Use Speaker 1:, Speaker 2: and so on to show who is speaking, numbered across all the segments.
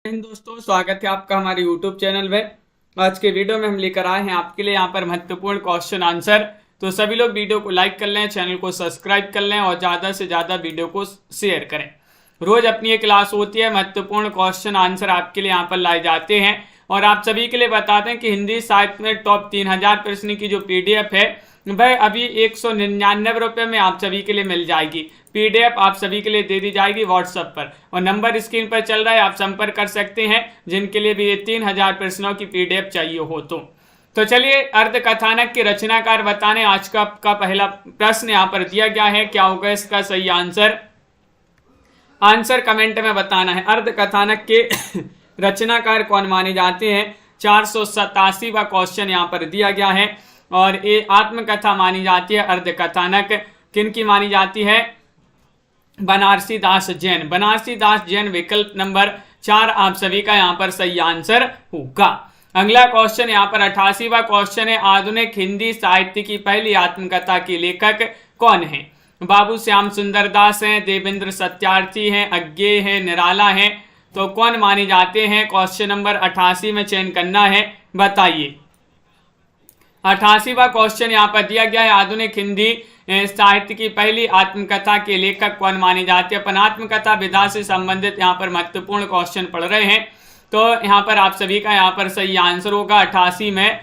Speaker 1: दोस्तों, स्वागत है आपका हमारे YouTube चैनल में। आज के वीडियो में हम लेकर आए हैं आपके लिए यहाँ पर महत्वपूर्ण क्वेश्चन आंसर। तो सभी लोग वीडियो को लाइक कर लें, चैनल को सब्सक्राइब कर लें और ज़्यादा से ज़्यादा वीडियो को शेयर करें। रोज अपनी एक क्लास होती है, महत्वपूर्ण क्वेश्चन आंसर आपके लिए यहाँ पर लाए जाते हैं और आप सभी के लिए बताते हैं कि हिंदी साहित्य में टॉप 3000 प्रश्न की जो PDF है वह अभी 199 रुपये में आप सभी के लिए मिल जाएगी। PDF आप सभी के लिए दे दी जाएगी व्हाट्सएप पर और नंबर स्क्रीन पर चल रहा है, आप संपर्क कर सकते हैं जिनके लिए भी ये 3000 प्रश्नों की PDF चाहिए हो तो चलिए अर्ध कथानक के रचनाकार बताने आज का पहला प्रश्न यहाँ पर दिया गया है। क्या होगा इसका सही आंसर कमेंट में बताना है। अर्ध कथानक के रचनाकार कौन माने जाते हैं? 487वां क्वेश्चन यहाँ पर दिया गया है और ये आत्मकथा मानी जाती है। अर्ध कथानक किन की मानी जाती है? बनारसी दास जैन। बनारसी दास जैन विकल्प नंबर 4 आप सभी का यहाँ पर सही आंसर होगा। अगला क्वेश्चन यहाँ पर 88वां क्वेश्चन है। आधुनिक हिंदी साहित्य की पहली आत्मकथा के लेखक कौन है? बाबू श्याम सुंदर दास हैं, देवेंद्र सत्यार्थी हैं, अज्ञेय है, निराला है। तो कौन माने जाते हैं? क्वेश्चन नंबर 88 में चयन करना है, बताइए। 88वां क्वेश्चन यहाँ पर दिया गया है। आधुनिक हिंदी साहित्य की पहली आत्मकथा के लेखक कौन माने जाते हैं? अपन आत्मकथा विधा से संबंधित यहाँ पर महत्वपूर्ण क्वेश्चन पढ़ रहे हैं तो यहाँ पर आप सभी का यहाँ पर सही आंसर होगा 88 में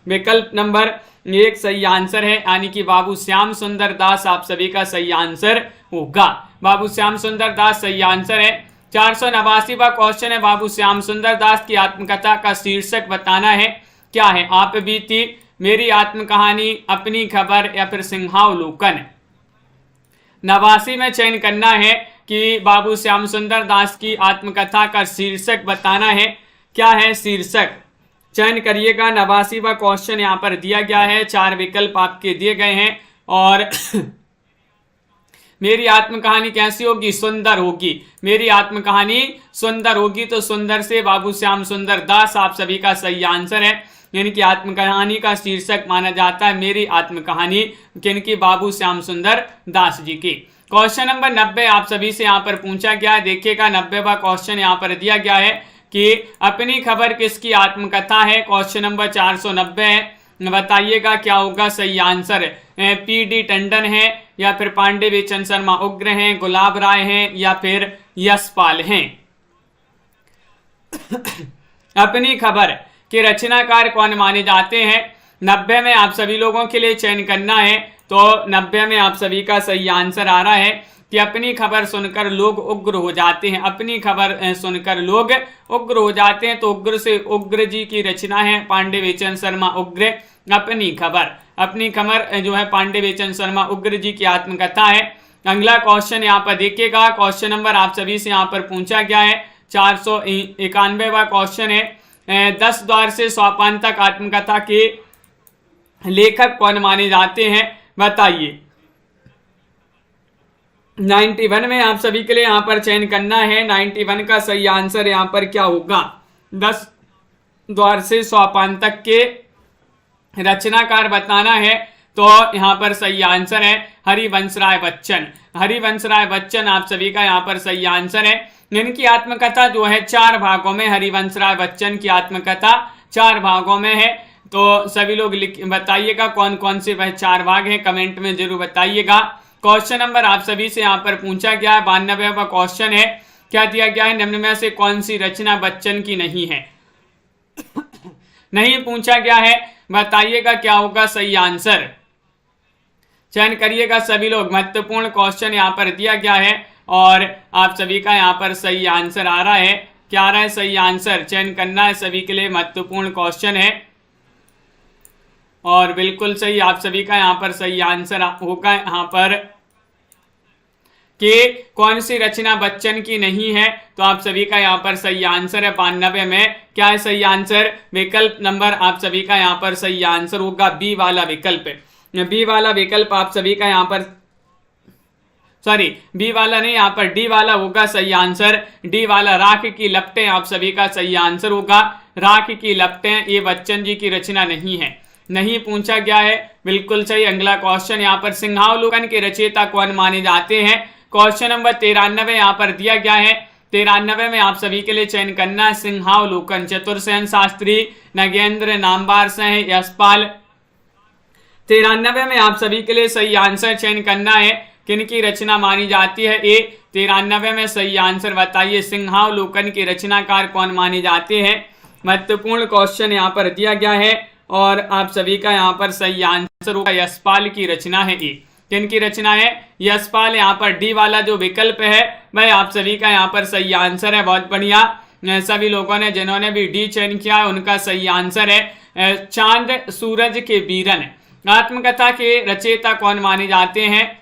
Speaker 1: विकल्प नंबर 1 सही आंसर है, यानी कि बाबू श्याम सुंदर दास आप सभी का सही आंसर होगा। बाबू श्याम सुंदर दास सही आंसर है। 489वां क्वेश्चन है। बाबू श्याम सुंदर दास की आत्मकथा का शीर्षक बताना है। क्या है? आप बीती, मेरी आत्मकहानी, अपनी खबर या फिर सिंहावलोकन। 89 में चयन करना है कि बाबू श्याम सुंदर दास की आत्मकथा का शीर्षक बताना है। क्या है शीर्षक? चयन करिएगा। 89वां क्वेश्चन यहाँ पर दिया गया है, 4 विकल्प आपके दिए गए हैं और मेरी आत्मकहानी कैसी होगी? सुंदर होगी। मेरी आत्मकहानी सुंदर होगी। तो सुंदर से बाबू श्याम सुंदर दास आप सभी का सही आंसर है, यानी कि आत्मकहानी का शीर्षक माना जाता है मेरी आत्मकहानी, किनकी? बाबू श्याम सुंदर दास जी की। क्वेश्चन नंबर 90 आप सभी से यहाँ पर पूछा गया है। देखिएगा 90वां क्वेश्चन यहाँ पर दिया गया है कि अपनी खबर किसकी आत्मकथा है? क्वेश्चन नंबर 490 है, बताइएगा क्या होगा सही आंसर? PD टंडन है या फिर पांडे बेचन शर्मा उग्र हैं, गुलाब राय हैं या फिर यशपाल हैं। अपनी खबर के रचनाकार कौन माने जाते हैं? 90 में आप सभी लोगों के लिए चयन करना है। तो 90 में आप सभी का सही आंसर आ रहा है कि अपनी खबर सुनकर लोग उग्र हो जाते हैं। अपनी खबर सुनकर लोग उग्र हो जाते हैं। तो उग्र से उग्र जी की रचना है, पांडे बेचन शर्मा उग्र। अपनी खबर, अपनी खबर जो है पांडे बेचन शर्मा उग्र जी की आत्मकथा है। अगला क्वेश्चन यहाँ पर देखिएगा। क्वेश्चन नंबर आप सभी से यहाँ पर पूछा गया है। 491वां क्वेश्चन है। 10 द्वार से सोपान तक आत्मकथा के लेखक कौन माने जाते हैं? बताइए। 91 में आप सभी के लिए यहाँ पर चयन करना है। 91 का सही आंसर यहाँ पर क्या होगा? 10 द्वार से सोपान तक के रचनाकार बताना है। तो यहाँ पर सही आंसर है हरिवंश राय बच्चन। हरिवंश राय बच्चन आप सभी का यहाँ पर सही आंसर है। इनकी आत्मकथा जो है 4 भागों में, हरिवंश राय बच्चन की आत्मकथा 4 भागों में है। तो सभी लोग बताइएगा कौन कौन से वह 4 भाग हैं, कमेंट में जरूर बताइएगा। क्वेश्चन नंबर आप सभी से यहाँ पर पूछा गया है। 92वां क्वेश्चन है। क्या दिया गया है? निम्न में से कौन सी रचना बच्चन की नहीं है? नहीं पूछा गया है, बताइएगा क्या होगा सही आंसर? चयन करिएगा सभी लोग। महत्वपूर्ण क्वेश्चन यहाँ पर दिया गया है और आप सभी का यहाँ पर सही आंसर आ रहा है। क्या आ रहा है सही आंसर? चयन करना है सभी के लिए, महत्वपूर्ण क्वेश्चन है और बिल्कुल सही आप सभी का यहाँ पर सही आंसर होगा यहाँ पर कि कौन सी रचना बच्चन की नहीं है। तो आप सभी का यहाँ पर सही आंसर है 92 में। क्या है सही आंसर? विकल्प नंबर आप सभी का यहाँ पर सही आंसर होगा बी वाला विकल्प। बी वाला विकल्प आप सभी का यहाँ पर, सॉरी बी वाला नहीं, यहाँ पर डी वाला होगा सही आंसर। डी वाला राख की लपटें आप सभी का सही आंसर होगा। राख की लपटें ये बच्चन जी की रचना नहीं है, नहीं पूछा गया है, बिल्कुल सही। अगला क्वेश्चन यहाँ पर सिंहावलोकन के रचयिता कौन माने जाते हैं? क्वेश्चन नंबर 93 यहाँ पर दिया गया है 93 में आप सभी के लिए चयन करना है सिंहावलोकन, चतुर्सेन शास्त्री, नगेंद्र, नामवार सिंह, यशपाल। 93 में आप सभी के लिए सही आंसर चयन करना है किनकी रचना मानी जाती है। ए 93 में सही आंसर बताइए, सिंहावलोकन के रचनाकार कौन माने जाते हैं। महत्वपूर्ण क्वेश्चन यहाँ पर दिया गया है और आप सभी का यहाँ पर सही आंसर होगा यशपाल की रचना है। ए किनकी रचना है, यशपाल। यहाँ पर डी वाला जो विकल्प है भाई आप सभी का यहाँ पर सही आंसर है। बहुत बढ़िया, सभी लोगों ने जिन्होंने भी डी चयन किया है उनका सही आंसर है चांद सूरज के बीरन। आत्मकथा के रचयिता कौन माने जाते हैं।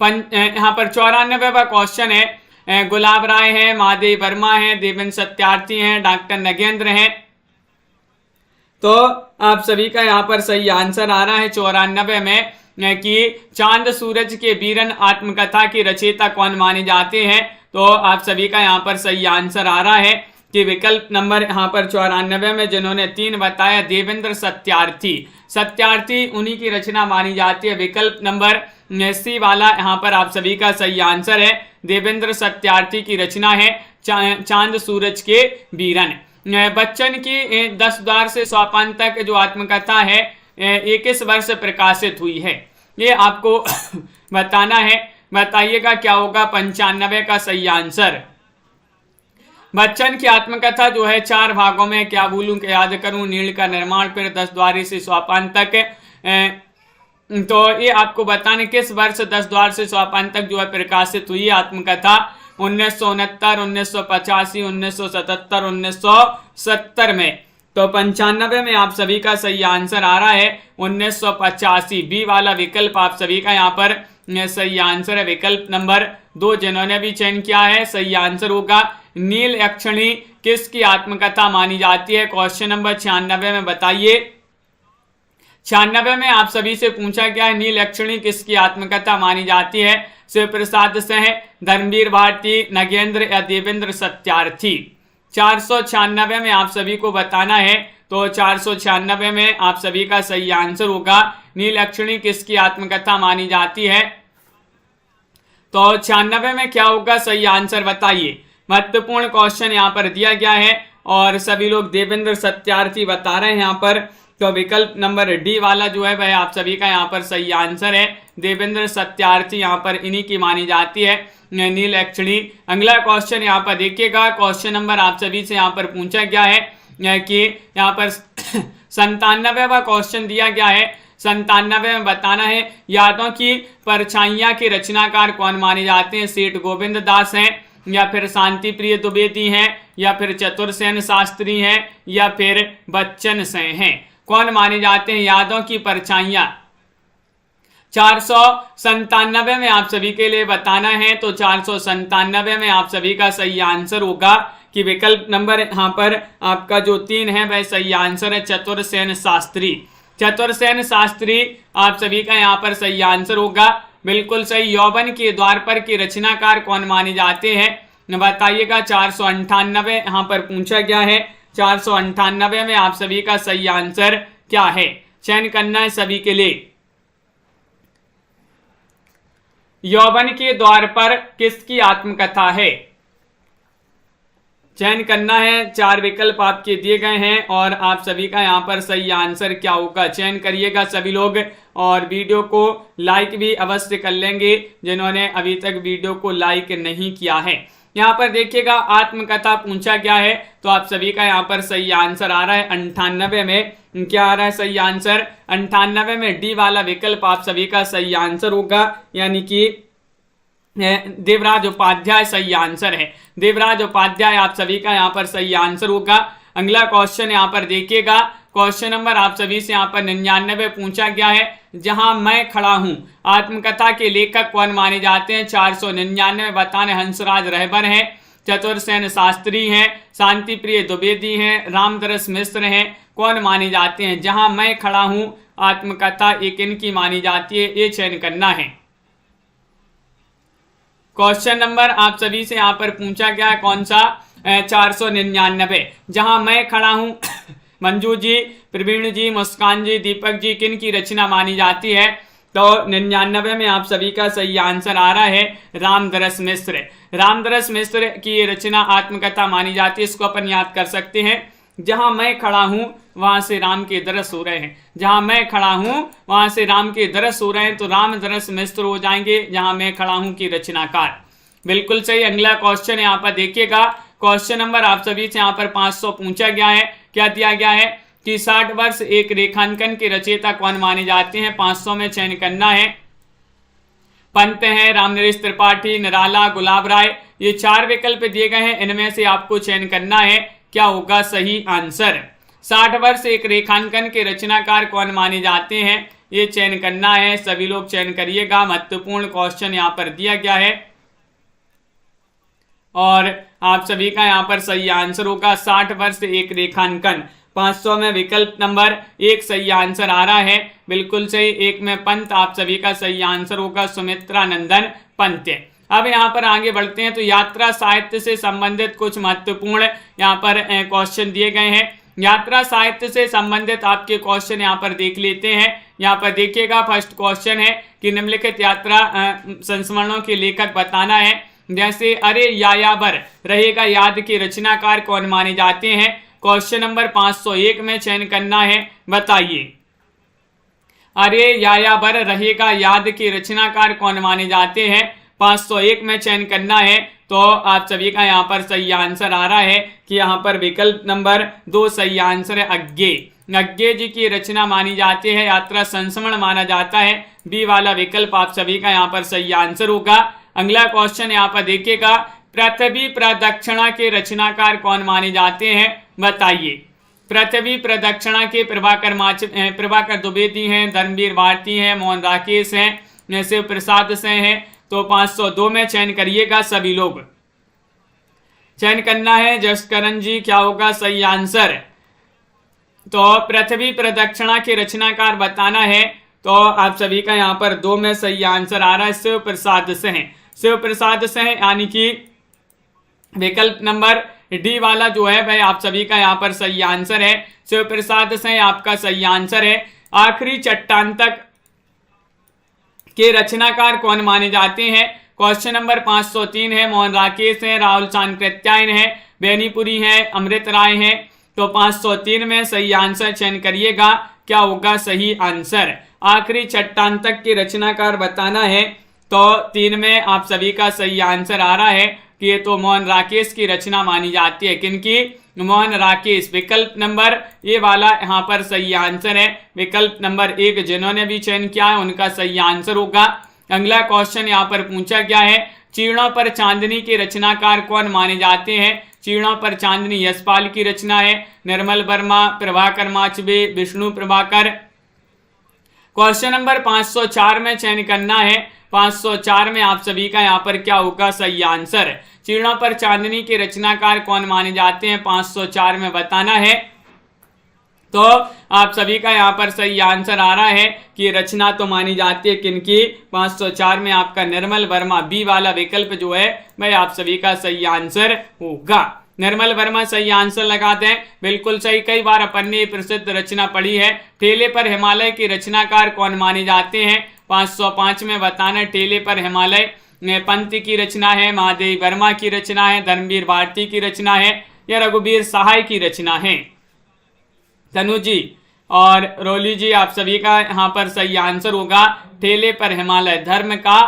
Speaker 1: यहाँ पर 94वां क्वेश्चन है, गुलाब राय है, महादेव वर्मा है, देवेंद्र सत्यार्थी हैं, डॉक्टर नगेंद्र हैं। तो आप सभी का यहाँ पर सही आंसर आ रहा है 94 में कि चांद सूरज के बीरन आत्मकथा की रचयिता कौन माने जाते हैं। तो आप सभी का यहाँ पर सही आंसर आ रहा है कि विकल्प नंबर यहाँ पर 94 में जिन्होंने 3 बताया देवेंद्र सत्यार्थी। सत्यार्थी उन्हीं की रचना मानी जाती है। विकल्प नंबर सी वाला यहाँ पर आप सभी का सही आंसर है, देवेंद्र सत्यार्थी की रचना है चांद सूरज के बीरन। बच्चन की 10 द्वार से सोपान तक जो आत्मकथा है 21 वर्ष प्रकाशित हुई है, ये आपको बताना है। बताइएगा क्या होगा 95 का सही आंसर। बच्चन की आत्मकथा जो है 4 भागों में, क्या भूलूं कि याद करूं, नील का निर्माण, फिर 10 द्वार से सोपान तक। तो ये आपको बताने किस वर्ष 10 द्वार से सोपान तक जो है प्रकाशित हुई आत्मकथा। 1969, 1985, 1977, 1970 में। तो 95 में आप सभी का सही आंसर आ रहा है 1985। बी वाला विकल्प आप सभी का यहाँ पर सही आंसर है। विकल्प नंबर 2 जिन्होंने भी चयन किया है सही आंसर होगा। नील यक्षिणी किसकी आत्मकथा मानी जाती है। क्वेश्चन नंबर 96 में बताइए। 96 में आप सभी से पूछा गया है नील यक्षिणी किसकी आत्मकथा मानी जाती है। शिव प्रसाद सिंह, धर्मवीर भारती, नगेंद्र या देवेंद्र सत्यार्थी। 496 में आप सभी को बताना है। तो 496 में आप सभी का सही आंसर होगा नील यक्षिणी किसकी आत्मकथा मानी जाती है। तो 96 में क्या होगा सही आंसर बताइए। महत्वपूर्ण क्वेश्चन यहाँ पर दिया गया है और सभी लोग देवेंद्र सत्यार्थी बता रहे हैं यहाँ पर। तो विकल्प नंबर डी वाला जो है वह आप सभी का यहाँ पर सही आंसर है। देवेंद्र सत्यार्थी यहाँ पर इन्हीं की मानी जाती है नील यक्षिणी। अगला क्वेश्चन यहाँ पर देखिएगा। क्वेश्चन नंबर आप सभी से यहाँ पर पूछा गया है कि यहाँ पर 97वां क्वेश्चन दिया गया है। 97 में बताना है यादों की परछाइयाँ के रचनाकार कौन माने जाते हैं। सेठ गोविंद दास हैं, या फिर शांति प्रिय द्विवेदी हैं, या फिर चतुर्सेन शास्त्री हैं, या फिर बच्चन सिंह हैं। कौन माने जाते हैं यादों की परछाइयाँ। 497 में आप सभी के लिए बताना है। तो 497 में आप सभी का सही आंसर होगा कि विकल्प नंबर यहाँ पर आपका जो 3 है वह सही आंसर है चतुर्सेन शास्त्री। चतुर्सेन शास्त्री आप सभी का यहाँ पर सही आंसर होगा। बिल्कुल सही। यौवन के द्वार पर की रचनाकार कौन माने जाते हैं बताइएगा। 498 यहाँ पर पूछा गया है। 498 में आप सभी का सही आंसर क्या है, चयन करना है सभी के लिए। यौवन के द्वार पर किसकी आत्मकथा है, चयन करना है। 4 विकल्प आपके दिए गए हैं और आप सभी का यहाँ पर सही आंसर क्या होगा, चयन करिएगा सभी लोग। और वीडियो को लाइक भी अवश्य कर लेंगे जिन्होंने अभी तक वीडियो को लाइक नहीं किया है। यहाँ पर देखिएगा आत्मकथा पूछा गया है। तो आप सभी का यहाँ पर सही आंसर आ रहा है 98 में। क्या आ रहा है सही आंसर 98 में। डी वाला विकल्प आप सभी का सही आंसर होगा, यानी कि देवराज उपाध्याय सही आंसर है। देवराज उपाध्याय आप सभी का यहाँ पर सही आंसर होगा। अगला क्वेश्चन यहाँ पर देखिएगा। क्वेश्चन नंबर आप सभी से यहाँ पर 99 पूछा गया है। जहां मैं खड़ा हूं आत्मकथा के लेखक कौन माने जाते हैं। 499 बताने हंसराज रहबर हैं, चतुर्सेन शास्त्री हैं, शांति प्रिय द्विवेदी हैं, रामदरस मिश्र हैं। कौन माने जाते हैं। जहां मैं खड़ा हूं आत्मकथा एक इनकी मानी जाती है, ये चयन करना है। क्वेश्चन नंबर आप सभी से यहाँ पर पूछा गया है कौन सा 499। जहां मैं खड़ा हूं मंजू जी, प्रवीण जी, मुस्कान जी, दीपक जी किन की रचना मानी जाती है। तो 99 में आप सभी का सही आंसर आ रहा है रामदरस मिश्र। रामदरस मिश्र की रचना आत्मकथा मानी जाती है। इसको अपन याद कर सकते हैं, जहां मैं खड़ा हूं वहां से राम के दरस हो रहे हैं, जहां मैं खड़ा हूं वहां से राम के दरस हो रहे हैं, तो रामदरस मिश्र हो जाएंगे जहां मैं खड़ा हूं की रचनाकार। बिल्कुल सही। अगला क्वेश्चन यहाँ पर देखिएगा, क्वेश्चन नंबर आप सभी से यहाँ पर 500 पूछा गया है। क्या दिया गया है कि 60 वर्ष एक रेखांकन के रचयिता कौन माने जाते हैं। 500 में चयन करना है। पंत हैं, रामनरेश त्रिपाठी, निराला, गुलाब राय, ये 4 विकल्प दिए गए हैं। इनमें से आपको चयन करना है, क्या होगा सही आंसर। 60 वर्ष एक रेखांकन के रचनाकार कौन माने जाते हैं, ये चयन करना है। सभी लोग चयन करिएगा, महत्वपूर्ण क्वेश्चन यहाँ पर दिया गया है और आप सभी का यहाँ पर सही आंसर होगा 60 वर्ष एक रेखांकन। 500 में विकल्प नंबर 1 सही आंसर आ रहा है, बिल्कुल सही। 1 में पंत, आप सभी का सही आंसर होगा सुमित्रा नंदन पंत। अब यहाँ पर आगे बढ़ते हैं, तो यात्रा साहित्य से संबंधित कुछ महत्वपूर्ण यहाँ पर क्वेश्चन दिए गए हैं। यात्रा साहित्य से संबंधित आपके क्वेश्चन यहाँ पर देख लेते हैं। यहाँ पर देखिएगा, फर्स्ट क्वेश्चन है कि निम्नलिखित यात्रा संस्मरणों के लेखक बताना है। जैसे अरे यायावर रहेगा याद के रचनाकार कौन माने जाते हैं। क्वेश्चन नंबर 501 में चयन करना है, बताइए अरे यायावर रहेगा याद के रचनाकार कौन माने जाते हैं। 501 में चयन करना है, तो आप सभी का यहाँ पर सही आंसर आ रहा है कि यहाँ पर विकल्प नंबर 2 सही आंसर है। अज्ञे जी की रचना मानी जाती है, यात्रा संस्मरण माना जाता है। बी वाला विकल्प आप सभी का यहाँ पर सही आंसर होगा। अगला क्वेश्चन यहाँ पर देखिएगा, पृथ्वी प्रदक्षिणा के रचनाकार कौन माने जाते हैं, बताइए। पृथ्वी प्रदक्षिणा के प्रभाकर द्विवेदी हैं, धर्मवीर भारती हैं, मोहन राकेश हैं, शिव प्रसाद से हैं। तो 502 में चयन करिएगा, सभी लोग चयन करना है। जसकरण जी, क्या होगा सही आंसर। तो पृथ्वी प्रदक्षिणा के रचनाकार बताना है, तो आप सभी का यहाँ पर 2 में सही आंसर आ रहा है, शिव प्रसाद से हैं। शिव प्रसाद से हैं, यानी कि विकल्प नंबर डी वाला जो है भाई आप सभी का यहाँ पर सही आंसर है। शिव प्रसाद से आपका सही आंसर है। आखिरी चट्टान तक के रचनाकार कौन माने जाते हैं। क्वेश्चन नंबर 503 है। मोहन राकेश हैं, राहुल चाणक्यायन है, बेनीपुरी हैं, अमृत राय हैं। तो 503 में सही आंसर चयन करिएगा, क्या होगा सही आंसर। आखिरी चट्टान तक के रचनाकार बताना है, तो 3 में आप सभी का सही आंसर आ रहा है कि ये तो मोहन राकेश की रचना मानी जाती है। किनकी, मोहन राकेश। विकल्प नंबर ये वाला यहाँ पर सही आंसर है। विकल्प नंबर 1 जिन्होंने भी चयन किया है उनका सही आंसर होगा। अगला क्वेश्चन यहाँ पर पूछा गया है, चीड़ों पर चांदनी के रचनाकार कौन माने जाते हैं। चीड़ों पर चांदनी यशपाल की रचना है, निर्मल वर्मा, प्रभाकर माचबे, विष्णु प्रभाकर। क्वेश्चन नंबर 504 में चयन करना है। 504 में आप सभी का यहाँ पर क्या होगा सही आंसर। चीड़ों पर चांदनी के रचनाकार कौन माने जाते हैं, 504 में बताना है। तो आप सभी का यहाँ पर सही आंसर आ रहा है कि रचना तो मानी जाती है किनकी, 504 में आपका निर्मल वर्मा। बी वाला विकल्प जो है भाई आप सभी का सही आंसर होगा। निर्मल वर्मा सही आंसर लगाते हैं, बिल्कुल सही। कई बार अपन ने प्रसिद्ध रचना पढ़ी है। ठेले पर हिमालय के रचनाकार कौन माने जाते हैं, 505 में बताना। ठेले पर हिमालय पंत की रचना है, महादेवी वर्मा की रचना है, धर्मवीर भारती की रचना है, या रघुवीर सहाय की रचना है। तनु जी और रोली जी, आप सभी का यहाँ पर सही आंसर होगा ठेले पर हिमालय। धर्म का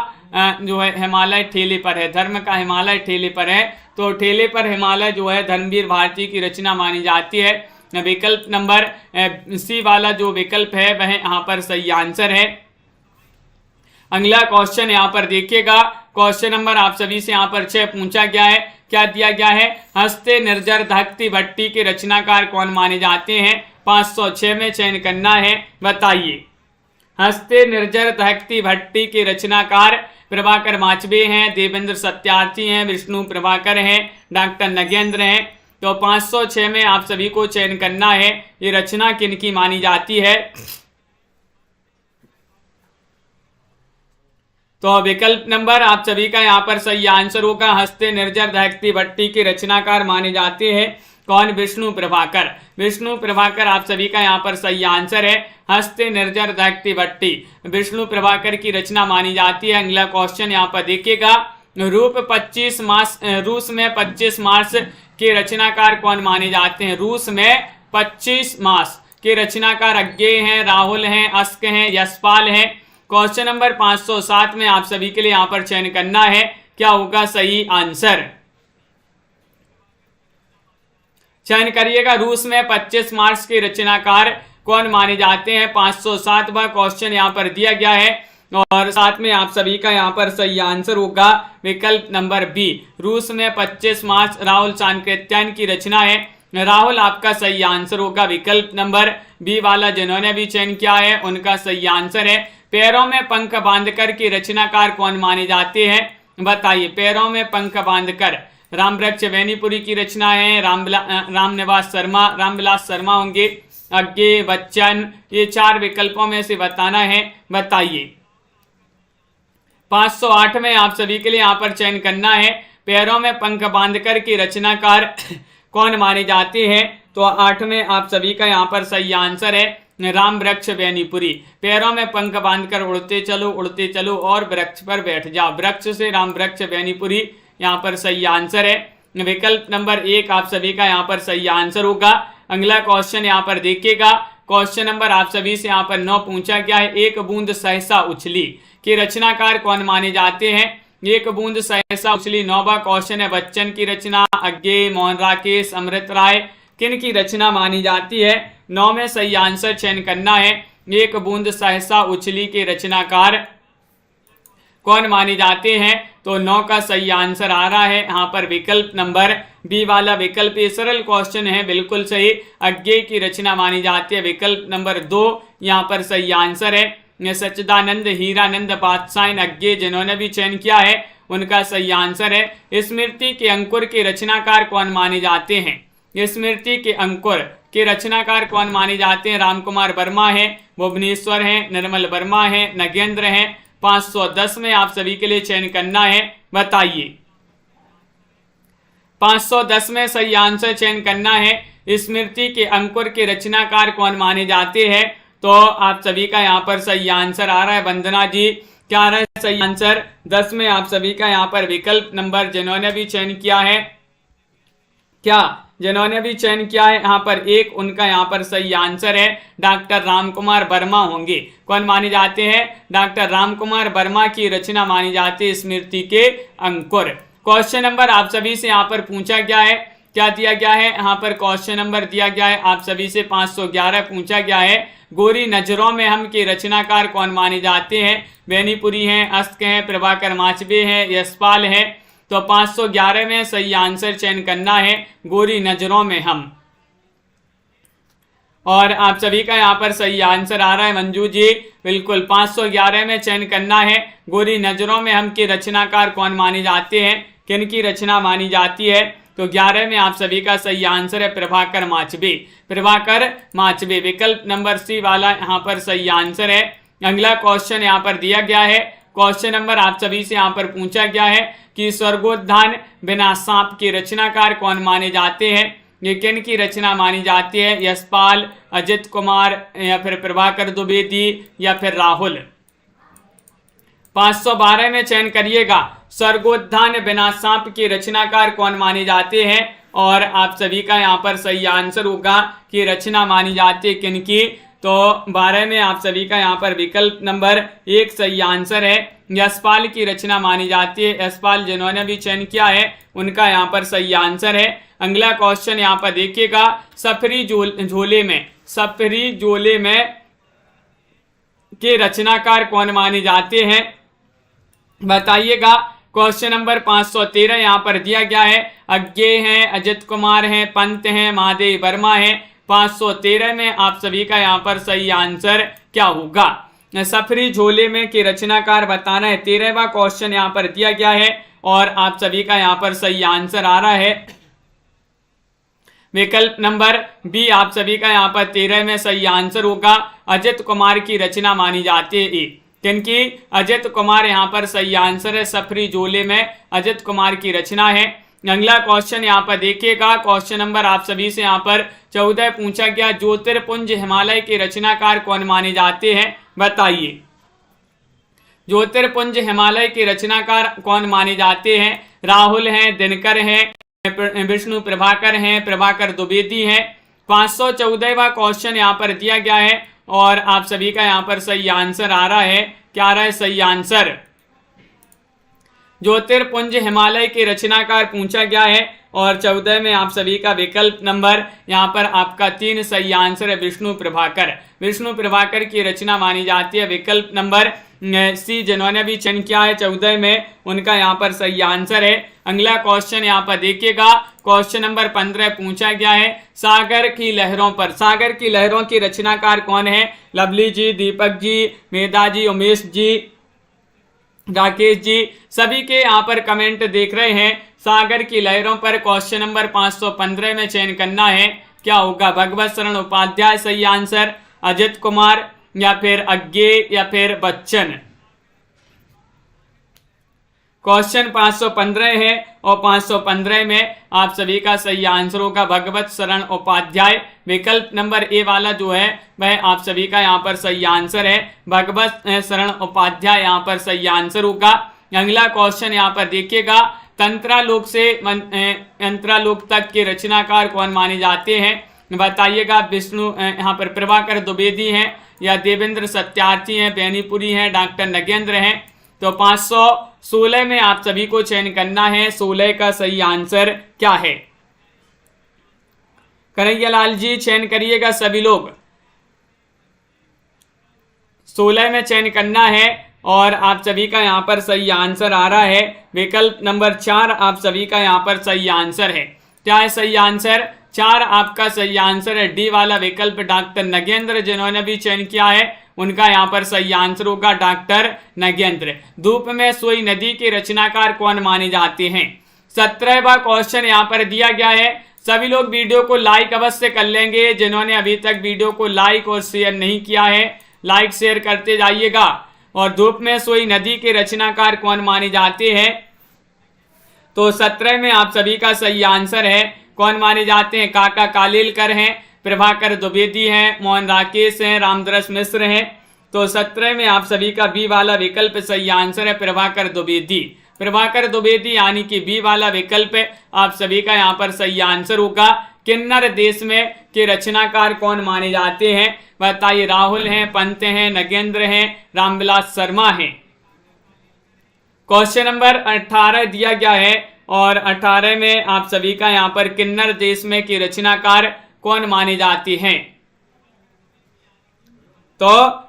Speaker 1: जो है हिमालय ठेले पर है, धर्म का हिमालय ठेले पर है। तो ठेले पर हिमालय जो है धर्मवीर भारती की रचना मानी जाती है। विकल्प नंबर सी वाला जो विकल्प है वह यहाँ पर सही आंसर है। अगला क्वेश्चन यहाँ पर देखिएगा, क्वेश्चन नंबर आप सभी से यहाँ पर 6 पूछा गया है। क्या दिया गया है, हस्ते निर्जर धकती भट्टी के रचनाकार कौन माने जाते हैं। 506 में चयन करना है, बताइए। हस्ते निर्जर धकती भट्टी के रचनाकार प्रभाकर माचबे हैं, देवेंद्र सत्यार्थी हैं, विष्णु प्रभाकर हैं, डॉक्टर नगेंद्र हैं। तो 506 में आप सभी को चयन करना है, ये रचना किनकी मानी जाती है। तो विकल्प नंबर आप सभी का यहाँ पर सही आंसर होगा, हस्ते निर्जर धकती भट्टी के रचनाकार माने जाते हैं कौन? विष्णु प्रभाकर। विष्णु प्रभाकर आप सभी का यहाँ पर सही आंसर है। हस्ते निर्जर दहकती भट्टी विष्णु प्रभाकर की रचना मानी जाती है। अगला क्वेश्चन यहाँ पर देखिएगा, रूस में 25 मार्च के रचनाकार कौन माने जाते हैं? रूस में 25 मार्च के रचनाकार अज्ञेय हैं, राहुल हैं, अस्क हैं, यशपाल हैं। क्वेश्चन नंबर 507 में आप सभी के लिए यहाँ पर चयन करना है, क्या होगा सही आंसर? चयन करिएगा। रूस में 25 मार्च के रचनाकार कौन माने जाते हैं? 507वां क्वेश्चन यहाँ पर दिया गया है और साथ में आप सभी का यहाँ पर सही आंसर होगा विकल्प नंबर बी। रूस में 25 मार्च राहुल सांकृत्यायन की रचना है। राहुल आपका सही आंसर होगा विकल्प नंबर बी वाला। जिन्होंने भी चयन किया है उनका सही आंसर है। पैरों में पंख बांधकर की रचनाकार कौन माने जाते हैं? बताइए। पैरों में पंख बांधकर रामवृक्ष बेनीपुरी की रचना है, रामनिवास शर्मा होंगे, अज्ञेय, बच्चन, ये 4 विकल्पों में से बताना है। बताइए। 508 में आप सभी के लिए यहाँ पर चयन करना है, पैरों में पंख बांधकर की रचनाकार कौन माने जाते हैं? तो 8 में आप सभी का यहाँ पर सही आंसर है रामवृक्ष बेनीपुरी। पैरों में पंख बांधकर उड़ते चलो और वृक्ष पर बैठ जाओ। वृक्ष से रामवृक्ष बेनीपुरी यहाँ पर सही आंसर है। विकल्प नंबर 1 आप सभी का यहाँ पर सही आंसर होगा। अगला क्वेश्चन यहाँ पर देखिएगा। क्वेश्चन नंबर आप सभी से यहाँ पर 9 पूछा गया है। एक बूंद सहसा उछली के रचनाकार कौन माने जाते हैं? एक बूंद सहसा उछली 9वां क्वेश्चन है। बच्चन की रचना, अज्ञेय, मोहन राकेश, अमृत राय, किन की रचना मानी जाती है? 9 में सही आंसर चयन करना है। एक बूंद सहसा उछली के रचनाकार कौन माने जाते हैं? तो 9 का सही आंसर आ रहा है यहाँ पर विकल्प नंबर बी वाला विकल्प। ये सरल क्वेश्चन है, बिल्कुल सही। अज्ञेय की रचना मानी जाती है, विकल्प नंबर 2 यहाँ पर सही आंसर है। सच्चिदानंद, हीरानंद, बादशाह, अज्ञेय, जिन्होंने भी चयन किया है उनका सही आंसर है। स्मृति के अंकुर के रचनाकार कौन माने जाते हैं? स्मृति के अंकुर के रचनाकार कौन माने जाते हैं? रामकुमार वर्मा है, भुवनेश्वर है, निर्मल वर्मा है, नगेंद्र है। 510 में आप सभी के लिए चयन करना है। बताइए। 510 में सही आंसर चयन करना है। स्मृति के अंकुर के रचनाकार कौन माने जाते हैं? तो आप सभी का यहाँ पर सही आंसर आ रहा है वंदना जी। क्या आ रहा है सही आंसर? 10 में आप सभी का यहाँ पर विकल्प नंबर, जिन्होंने भी चयन किया है, जिन्होंने भी चयन किया है यहाँ पर 1, उनका यहाँ पर सही आंसर है डॉक्टर रामकुमार वर्मा होंगे। कौन माने जाते हैं? डॉक्टर रामकुमार वर्मा की रचना मानी जाती है स्मृति के अंकुर। क्वेश्चन नंबर आप सभी से यहाँ पर पूछा गया है, क्या दिया गया है? यहाँ पर क्वेश्चन नंबर दिया गया है आप सभी से 511 पूछा गया है। गोरी नजरों में हम के रचनाकार कौन माने जाते हैं? बेनीपुरी हैं, अस्क हैं, प्रभाकर माचबे हैं, यशपाल है। तो 511 में सही आंसर चयन करना है गोरी नजरों में हम। और आप सभी का यहाँ पर सही आंसर आ रहा है मंजू जी, बिल्कुल 511 में चयन करना है गोरी नजरों में हम के रचनाकार कौन माने जाते हैं, किन की रचना मानी जाती है? तो 11 में आप सभी का सही आंसर है प्रभाकर माचबे, विकल्प नंबर सी वाला यहाँ पर सही आंसर है। अगला क्वेश्चन यहाँ पर दिया गया है। क्वेश्चन नंबर आप सभी से यहाँ पर पूछा गया है कि स्वर्गोद्यान बिना सांप के रचनाकार कौन माने जाते हैं? ये किन की रचना मानी जाती है? यशपाल, अजित कुमार, या फिर प्रभाकर द्विवेदी, या फिर राहुल। 512 में चयन करिएगा। स्वर्गोद्यान बिना सांप के रचनाकार कौन माने जाते हैं? और आप सभी का यहाँ पर सही आंसर होगा कि रचना मानी जाती है किन की? तो 12 में आप सभी का यहाँ पर विकल्प नंबर 1 सही आंसर है। यशपाल की रचना मानी जाती है। यशपाल जिन्होंने भी चयन किया है उनका यहाँ पर सही आंसर है। अगला क्वेश्चन यहाँ पर देखिएगा। सफरी जोले में के रचनाकार कौन माने जाते हैं? बताइएगा। क्वेश्चन नंबर 513 यहाँ पर दिया गया है। अज्ञेय हैं, अजित कुमार हैं, पंत हैं, महादेव वर्मा है। 513 में आप सभी का यहाँ पर सही आंसर क्या होगा? सफरी झोले में के रचनाकार बताना है। 13वां क्वेश्चन यहाँ पर दिया गया है और आप सभी का यहाँ पर सही आंसर आ रहा है विकल्प नंबर बी। आप सभी का यहाँ पर 13 में सही आंसर होगा। अजित कुमार की रचना मानी जाती है। किनकी? अजित कुमार यहाँ पर सही आंसर है। सफरी झोले में अजित कुमार की रचना है। अगला क्वेश्चन यहाँ पर देखिएगा, क्वेश्चन नंबर आप सभी से यहाँ पर 14 पूछा गया, ज्योतिर्पुंज हिमालय के रचनाकार कौन माने जाते हैं, बताइए। ज्योतिर्पुंज हिमालय के रचनाकार कौन माने जाते हैं? राहुल हैं, दिनकर हैं, विष्णु प्रभाकर हैं, प्रभाकर द्विवेदी हैं। 514वां क्वेश्चन यहाँ पर दिया गया है और आप सभी का यहाँ पर सही आंसर आ रहा है। क्या आ रहा है सही आंसर? ज्योतिर्पुंज हिमालय के रचनाकार पूछा गया है और 14 में आप सभी का विकल्प नंबर यहाँ पर आपका 3 सही आंसर है, विष्णु प्रभाकर। विष्णु प्रभाकर की रचना मानी जाती है। विकल्प नंबर सी जिन्होंने भी चयन किया है 14 में, उनका यहाँ पर सही आंसर है। अगला क्वेश्चन यहाँ पर देखिएगा, क्वेश्चन नंबर 15 पूछा गया है, सागर की लहरों पर। सागर की लहरों की रचनाकार कौन है? लवली जी, दीपक जी, मेधा जी, उमेश जी, राकेश जी, सभी के यहाँ पर कमेंट देख रहे हैं। सागर की लहरों पर क्वेश्चन नंबर 515 में चयन करना है, क्या होगा? भगवत शरण उपाध्याय सही आंसर, अजित कुमार या फिर अज्ञे या फिर बच्चन। क्वेश्चन 515 है और 515 में आप सभी का सही आंसर होगा भगवत शरण उपाध्याय। विकल्प नंबर ए वाला जो है वह आप सभी का यहाँ पर सही आंसर है, भगवत शरण उपाध्याय यहाँ पर सही आंसर होगा। अगला क्वेश्चन यहाँ पर देखिएगा, तंत्रालोक से यंत्रालोक तक के रचनाकार कौन माने जाते हैं, बताइएगा। विष्णु यहाँ पर प्रभाकर द्विवेदी हैं या देवेंद्र सत्यार्थी हैं, बेनीपुरी हैं, डॉक्टर नगेंद्र हैं। तो 516 में आप सभी को चयन करना है, 16 का सही आंसर क्या है? कन्हैया लाल जी चयन करिएगा सभी लोग, 16 में चयन करना है और आप सभी का यहाँ पर सही आंसर आ रहा है। विकल्प नंबर 4 आप सभी का यहाँ पर सही आंसर है। क्या है सही आंसर? 4 आपका सही आंसर है, डी वाला विकल्प। डॉक्टर नगेंद्र जिन्होंने भी चयन किया है उनका यहाँ पर सही आंसर होगा डॉक्टर नगेंद्र। धूप में सोई नदी के रचनाकार कौन माने जाते हैं? 17वां क्वेश्चन यहाँ पर दिया गया है। सभी लोग वीडियो को लाइक अवश्य कर लेंगे, जिन्होंने अभी तक वीडियो को लाइक और शेयर नहीं किया है लाइक शेयर करते जाइएगा। और धूप में सोई नदी के रचनाकार कौन माने जाते हैं? तो 17 में आप सभी का सही आंसर है, कौन माने जाते हैं? काका कालेलकर हैं, प्रभाकर द्विवेदी हैं, मोहन राकेश हैं, रामदरस मिश्र हैं। तो 17 में आप सभी का बी वाला विकल्प सही आंसर है, प्रभाकर द्विवेदी। प्रभाकर द्विवेदी यानी कि बी वाला विकल्प आप सभी का यहाँ पर सही आंसर होगा। किन्नर देश में के रचनाकार कौन माने जाते हैं, बताइए। राहुल हैं, पंत हैं, नगेंद्र हैं, रामविलास शर्मा हैं। क्वेश्चन नंबर 18 दिया गया है और 18 में आप सभी का यहाँ पर किन्नर देश में की रचनाकार कौन माने जाती हैं? तो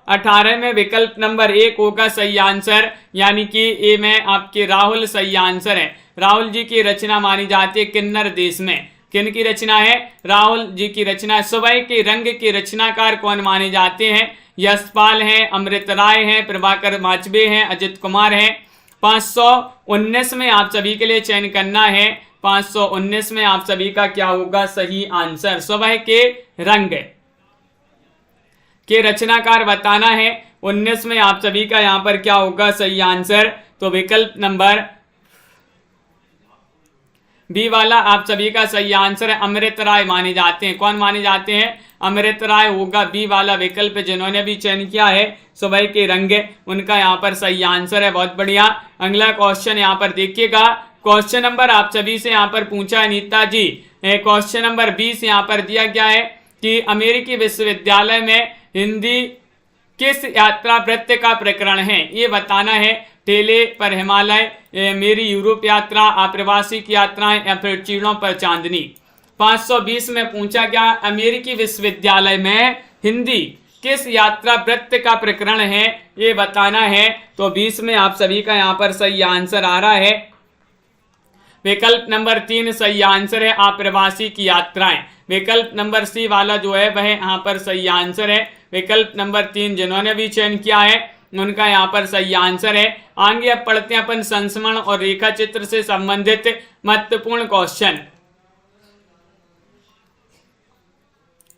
Speaker 1: 18 में विकल्प नंबर 1 होगा सही आंसर, यानी कि ए में आपके राहुल सही आंसर है। राहुल जी की रचना मानी जाती है किन्नर देश में। किन की रचना है? राहुल जी की रचना। सुबह के रंग के रचनाकार कौन माने जाते हैं? यशपाल हैं, अमृत राय हैं, प्रभाकर माचबे हैं, अजित कुमार हैं। 519 में आप सभी के लिए चयन करना है। 519 में आप सभी का क्या होगा सही आंसर? सुबह के रंग के रचनाकार बताना है। 19 में आप सभी का यहाँ पर क्या होगा सही आंसर? तो विकल्प नंबर बी वाला आप सभी का सही आंसर है, अमृत राय माने जाते हैं। कौन माने जाते हैं? अमृत राय होगा बी वाला विकल्प। जिन्होंने भी चयन किया है सुबह के रंग, उनका यहाँ पर सही आंसर है। बहुत बढ़िया। अगला क्वेश्चन यहाँ पर देखिएगा, क्वेश्चन नंबर आप सभी से यहाँ पर पूछा है नीता जी। क्वेश्चन नंबर 20 यहाँ पर दिया गया है कि अमेरिकी विश्वविद्यालय में हिंदी किस यात्रा वृत्त का प्रकरण है, ये बताना है। ठेले पर हिमालय, मेरी यूरोप यात्रा, आप्रवासी की यात्राएं या फिर चीड़ों पर चांदनी। 520 में पूछा गया अमेरिकी विश्वविद्यालय में हिंदी किस यात्रा वृत्त का प्रकरण है, ये बताना है। तो 20 में आप सभी का यहाँ पर सही आंसर आ रहा है। विकल्प नंबर 3 सही आंसर है, आप्रवासी की यात्राएं। विकल्प नंबर सी वाला जो है वह यहाँ पर सही आंसर है। विकल्प नंबर 3 जिन्होंने भी चयन किया है उनका यहाँ पर सही आंसर है। आगे अब पढ़ते हैं अपन संस्मरण और रेखा चित्र से संबंधित महत्वपूर्ण क्वेश्चन।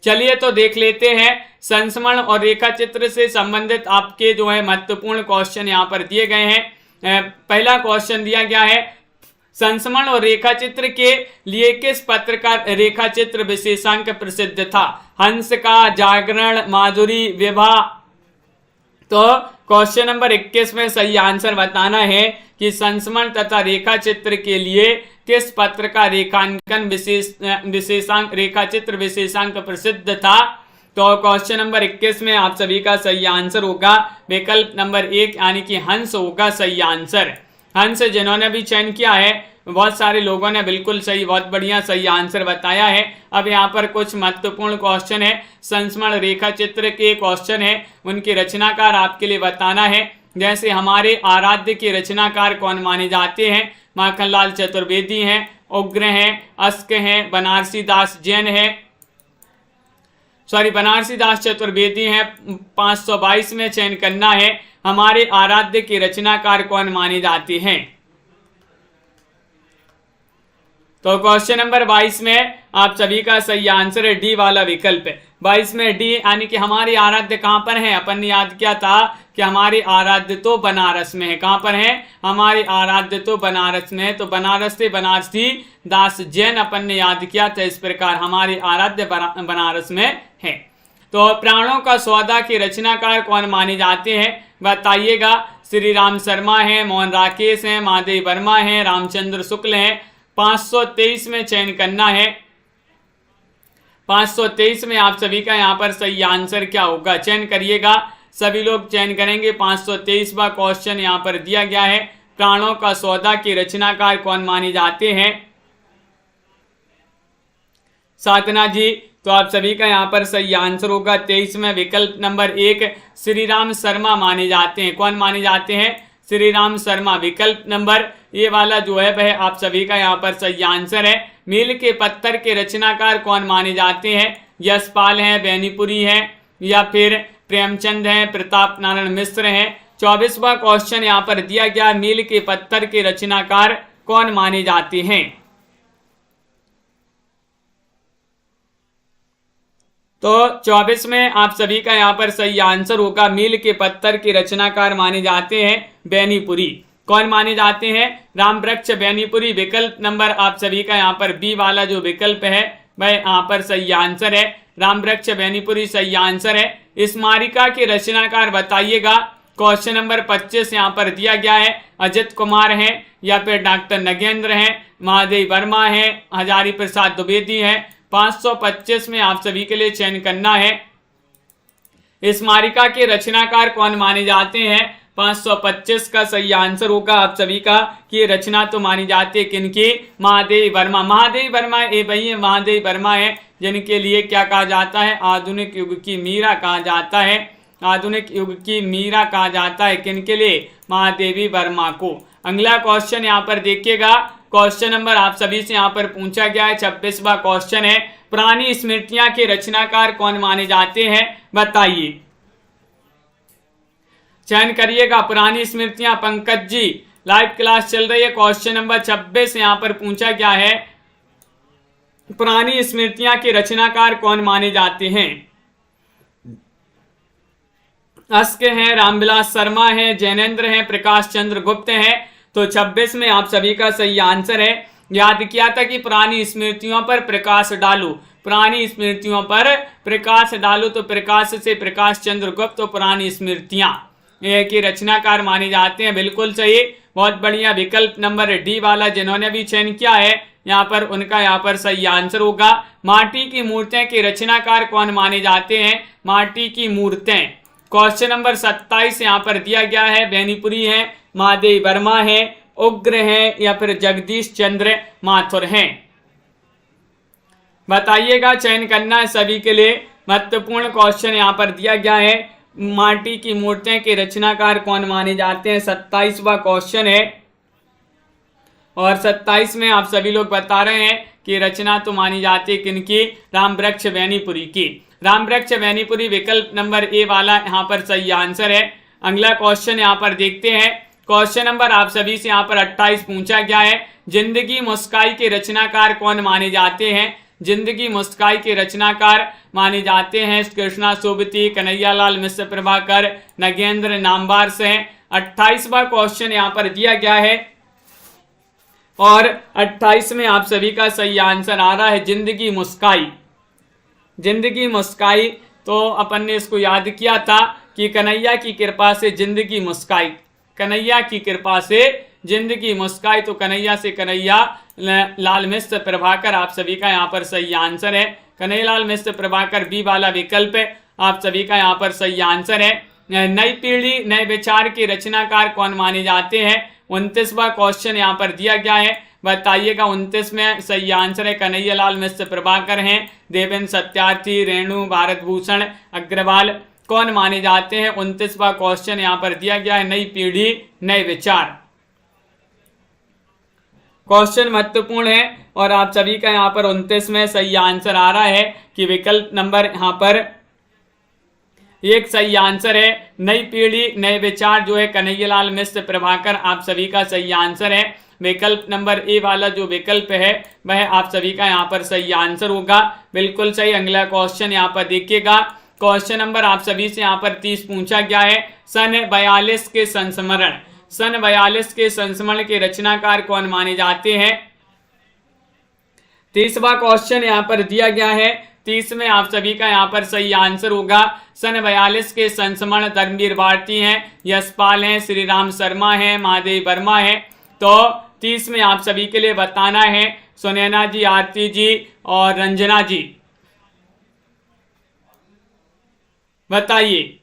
Speaker 1: चलिए तो देख लेते हैं संस्मरण और रेखा चित्र से संबंधित आपके जो है महत्वपूर्ण क्वेश्चन यहाँ पर दिए गए हैं। पहला क्वेश्चन दिया गया है, संस्मरण और रेखा चित्र के लिए किस पत्र का रेखा चित्र विशेषांक प्रसिद्ध था? हंस का, जागरण, माधुरी, विभा। तो क्वेश्चन नंबर 21 में सही आंसर बताना है कि संस्मरण तथा रेखा चित्र के लिए किस पत्र का रेखांकन विशेषांक रेखा चित्र विशेषांक प्रसिद्ध था। तो क्वेश्चन नंबर 21 में आप सभी का सही आंसर होगा विकल्प नंबर 1 यानी कि हंस होगा सही आंसर। हंस जिन्होंने भी चयन किया है बहुत सारे लोगों ने बिल्कुल सही, बहुत बढ़िया सही आंसर बताया है। अब यहाँ पर कुछ महत्वपूर्ण क्वेश्चन है, संस्मरण रेखा चित्र के क्वेश्चन है, उनके रचनाकार आपके लिए बताना है। जैसे हमारे आराध्य के रचनाकार कौन माने जाते हैं? माखनलाल चतुर्वेदी हैं, उग्र हैं, अस्क हैं, बनारसी दास जैन है, बनारसी दास चतुर्वेदी हैं। 522 में चयन करना है हमारे आराध्य के रचनाकार कौन माने जाते हैं। तो क्वेश्चन नंबर 22 में आप सभी का सही आंसर है डी वाला विकल्प है। 22 में डी यानी कि हमारे आराध्य कहां पर है? अपन ने याद किया था कि हमारे आराध्य तो बनारस में है। कहां पर है? हमारे आराध्य तो बनारस में है। तो बनारस से बनारसी दास जैन अपन ने याद किया था। इस प्रकार हमारे आराध्य बनारस में है। तो प्राणों का सौदा के रचनाकार कौन माने जाते हैं? बताइएगा। श्री राम शर्मा है, मोहन राकेश है, महादेव वर्मा है, रामचंद्र शुक्ल है। 523 में चयन करना है। 523 में आप सभी का यहाँ पर सही आंसर क्या होगा? चयन करिएगा, सभी लोग चयन करेंगे। 523वां क्वेश्चन यहाँ पर दिया गया है, प्राणों का सौदा के रचनाकार कौन माने जाते हैं? साधना जी, तो आप सभी का यहाँ पर सही आंसर होगा 23 में विकल्प नंबर 1 श्री राम शर्मा माने जाते हैं। कौन माने जाते हैं? श्री राम शर्मा। विकल्प नंबर ये वाला जो है वह आप सभी का यहाँ पर सही आंसर है। मील के पत्थर के रचनाकार कौन माने जाते हैं? यशपाल हैं, बेनीपुरी हैं, या फिर प्रेमचंद हैं, प्रताप नारायण मिश्र हैं। 24वां क्वेश्चन यहाँ पर दिया गया, मील के पत्थर के रचनाकार कौन माने जाते हैं? तो 24 में आप सभी का यहाँ पर सही आंसर होगा, मील के पत्थर के रचनाकार माने जाते हैं बेनीपुरी। कौन माने जाते हैं? राम वृक्ष बेनीपुरी। विकल्प नंबर आप सभी का यहाँ पर बी वाला जो विकल्प है वह यहाँ पर सही आंसर है। राम वृक्ष बेनीपुरी सही आंसर है। स्मारिका के रचनाकार बताइएगा। क्वेश्चन नंबर 25 यहाँ पर दिया गया है, अजित कुमार हैं, या फिर डॉक्टर नगेंद्र हैं, महादेव वर्मा हैं, हजारी प्रसाद द्विवेदी हैं। 525 में आप सभी के लिए चयन करना है, स्मारिका के रचनाकार कौन माने जाते हैं? 525 का सही आंसर होगा आप सभी का कि रचना तो मानी जाती है किनकी? महादेव वर्मा। महादेव वर्मा ये वही महादेव वर्मा है जिनके लिए क्या कहा जाता है? आधुनिक युग की मीरा कहा जाता है। आधुनिक युग की मीरा कहा जाता है किनके लिए? महादेवी वर्मा को। अगला क्वेश्चन यहाँ पर देखिएगा, क्वेश्चन नंबर आप सभी से यहाँ पर पूछा गया है, 26वां क्वेश्चन है, पुरानी स्मृतियां के रचनाकार कौन माने जाते हैं? बताइए, चयन करिएगा। पुरानी स्मृतियां, पंकज जी, लाइव क्लास चल रही है। क्वेश्चन नंबर 26 यहाँ पर पूछा गया है, पुरानी स्मृतियां के रचनाकार कौन माने जाते हैं? अस्क हैं, रामविलास शर्मा हैं, जैनेन्द्र हैं, प्रकाश चंद्र गुप्त हैं। तो 26 में आप सभी का सही आंसर है। याद किया था कि पुरानी स्मृतियों पर प्रकाश डालो, पुरानी स्मृतियों पर प्रकाश डालो, तो प्रकाश से प्रकाश चंद्र गुप्त तो पुरानी स्मृतियां के रचनाकार माने जाते हैं। बिल्कुल सही, बहुत बढ़िया। विकल्प नंबर डी वाला जिन्होंने भी चयन किया है यहाँ पर उनका यहाँ पर सही आंसर होगा। माटी की मूर्तें के रचनाकार कौन माने जाते हैं? माटी की मूर्तें। क्वेश्चन नंबर 27 यहाँ पर दिया गया है, बेनीपुरी है, महादेव वर्मा है, उग्र हैं, या फिर जगदीश चंद्र माथुर हैं। बताइएगा, चयन करना है सभी के लिए। महत्वपूर्ण क्वेश्चन यहाँ पर दिया गया है, माटी की मूर्तियों के रचनाकार कौन माने जाते हैं? 27वां क्वेश्चन है और 27 में आप सभी लोग बता रहे हैं कि रचना तो मानी जाती है किनकी? राम वृक्ष बेनीपुरी की। राम वृक्ष बेनीपुरी विकल्प नंबर ए वाला यहाँ पर सही आंसर है। अगला क्वेश्चन यहाँ पर देखते हैं। क्वेश्चन नंबर आप सभी से यहाँ पर 28 पूछा गया है, जिंदगी मुस्काई के रचनाकार कौन माने जाते हैं? जिंदगी मुस्काई के रचनाकार माने जाते हैं कृष्णा सोबती, कन्हैयालाल मिश्र प्रभाकर, नगेंद्र नामवार से। 28वां क्वेश्चन यहाँ पर दिया गया है, और 28 में आप सभी का सही आंसर आ रहा है जिंदगी मुस्काई। जिंदगी मुस्काई, तो अपन ने इसको याद किया था कि कन्हैया की कृपा से जिंदगी मुस्काई, कन्हैया की कृपा से जिंदगी मुस्काई। तो कन्हैया से कन्हैया लाल मिश्र प्रभाकर आप सभी का यहाँ पर सही आंसर है। कन्हैयालाल मिश्र प्रभाकर बी वाला विकल्प आप सभी का यहाँ पर सही आंसर है। नई पीढ़ी नए विचार के रचनाकार कौन माने जाते हैं? 29वां क्वेश्चन यहाँ पर दिया गया है, बताइएगा। 29 में सही आंसर है कन्हैयालाल मिश्र प्रभाकर हैं। देवेंद्र सत्यार्थी, रेणु भारत भूषण अग्रवाल कौन माने जाते हैं? 29वां क्वेश्चन यहाँ पर दिया गया है, नई पीढ़ी नए विचार। क्वेश्चन महत्वपूर्ण है और आप सभी का यहाँ पर 29 में सही आंसर आ रहा है कि विकल्प नंबर यहाँ पर एक सही आंसर है। नई पीढ़ी नए विचार जो है कन्हैयालाल मिश्र प्रभाकर आप सभी का सही आंसर है। विकल्प नंबर ए वाला जो विकल्प है वह आप सभी का यहाँ पर सही आंसर होगा, बिल्कुल सही। अगला क्वेश्चन यहाँ पर देखिएगा, क्वेश्चन नंबर आप सभी से यहाँ पर 30 पूछा गया है। सन 42 के संस्मरण, सन 42 के संस्मरण के रचनाकार कौन माने जाते हैं? 30वां क्वेश्चन यहाँ पर दिया गया है। 30 में आप सभी का यहाँ पर सही आंसर होगा सन 42 के संस्मरण धर्मवीर भारती हैं, यशपाल हैं, श्री राम शर्मा हैं, महादेव वर्मा हैं। तो 30 में आप सभी के लिए बताना है सुनैना जी, आरती जी और रंजना जी, बताइए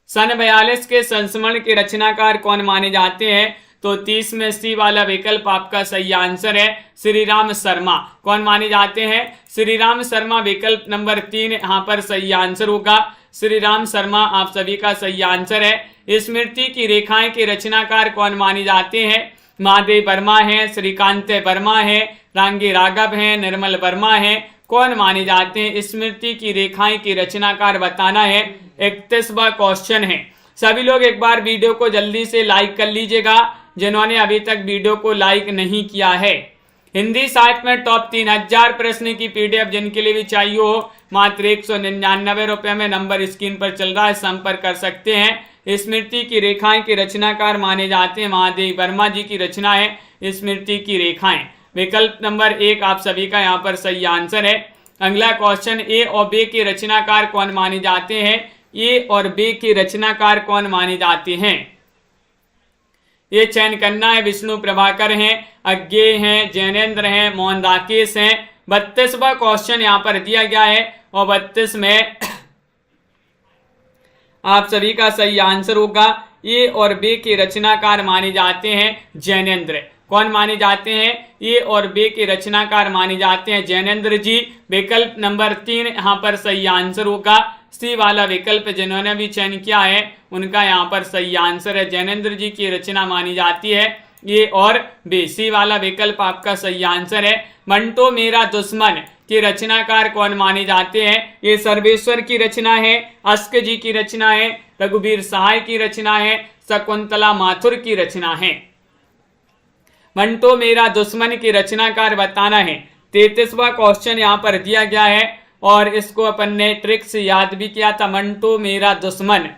Speaker 1: सन 42 के संस्मरण के रचनाकार कौन माने जाते हैं? तो 30 में सी वाला विकल्प आपका सही आंसर है, श्री राम शर्मा कौन माने जाते हैं? श्री राम शर्मा विकल्प नंबर 3 यहाँ पर सही आंसर होगा। श्री राम शर्मा आप सभी का सही आंसर है। स्मृति की रेखाएं के रचनाकार कौन माने जाते हैं? महादेव वर्मा है, श्रीकांत वर्मा है, रांगी राघव है, निर्मल वर्मा है, कौन माने जाते हैं? स्मृति की रेखाएं की रचनाकार बताना है। 31वां क्वेश्चन है। सभी लोग एक बार वीडियो को जल्दी से लाइक कर लीजिएगा जिन्होंने अभी तक वीडियो को लाइक नहीं किया है। हिंदी साहित्य में टॉप 3000 प्रश्न की पीडीएफ जिनके लिए भी चाहिए हो, मात्र 199 रुपये में नंबर स्क्रीन पर चल रहा है, संपर्क कर सकते हैं। स्मृति की रेखाएं के रचनाकार माने जाते हैं, महादेव वर्मा जी की रचना है स्मृति की रेखाएं। विकल्प नंबर 1 आप सभी का यहाँ पर सही आंसर है। अगला क्वेश्चन, ए और बी के रचनाकार कौन माने जाते हैं? ए और बी के रचनाकार कौन माने जाते हैं? ये चयन करना है। विष्णु प्रभाकर हैं, अज्ञे हैं, जैनेन्द्र हैं, मोहन राकेश हैं। 32वां क्वेश्चन यहाँ पर दिया गया है और 32 में आप सभी का सही आंसर होगा ए और बी के रचनाकार माने जाते हैं जैनेन्द्र। कौन माने जाते हैं? ए और बी के रचनाकार माने जाते हैं जैनेन्द्र जी। विकल्प नंबर 3 यहाँ पर सही आंसर होगा। सी वाला विकल्प जिन्होंने भी चयन किया है उनका यहाँ पर सही आंसर है, जैनेन्द्र जी की रचना मानी जाती है ए और बी। सी वाला विकल्प आपका सही आंसर है। मंटो मेरा दुश्मन के रचनाकार कौन माने जाते हैं? ये सर्वेश्वर की रचना है, अस्क जी की रचना है, रघुवीर सहाय की रचना है, शकुंतला माथुर की रचना है। मंटो मेरा दुश्मन की रचनाकार बताना है। 33वां क्वेश्चन यहाँ पर दिया गया है और इसको अपन ने ट्रिक से याद भी किया था। मंटो मेरा दुश्मन,